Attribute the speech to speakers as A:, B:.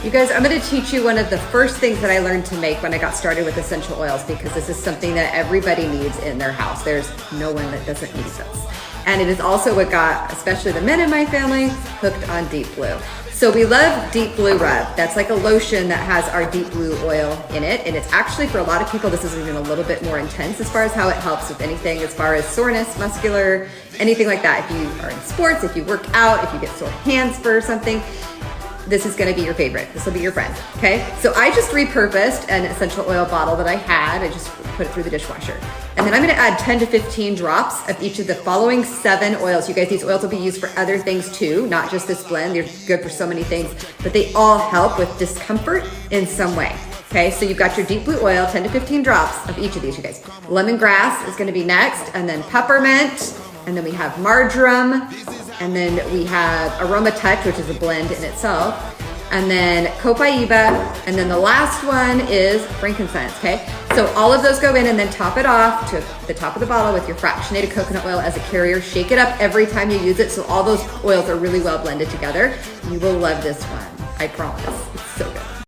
A: You guys, I'm gonna teach you one of the first things that I learned to make when I got started with essential oils, because this is something that everybody needs in their house. There's no one that doesn't need this. And it is also what got, especially the men in my family, hooked on Deep Blue. So we love Deep Blue Rub. That's like a lotion that has our Deep Blue oil in it. And it's actually, for a lot of people, this is even a little bit more intense as far as how it helps with anything as far as soreness, muscular, anything like that. If you are in sports, if you work out, if you get sore hands for something, this is gonna be your favorite. This will be your friend, okay? So I just repurposed an essential oil bottle that I had. I just put it through the dishwasher. And then I'm gonna add 10 to 15 drops of each of the following 7 oils. You guys, these oils will be used for other things too, not just this blend. They're good for so many things, but they all help with discomfort in some way. Okay, so you've got your Deep Blue oil, 10 to 15 drops of each of these, you guys. Lemongrass is gonna be next, and then peppermint, and then we have marjoram, and then we have Aroma Touch, which is a blend in itself, and then copaiba, and then the last one is frankincense, okay? So all of those go in, and then top it off to the top of the bottle with your fractionated coconut oil as a carrier. Shake it up every time you use it so all those oils are really well blended together. You will love this one, I promise.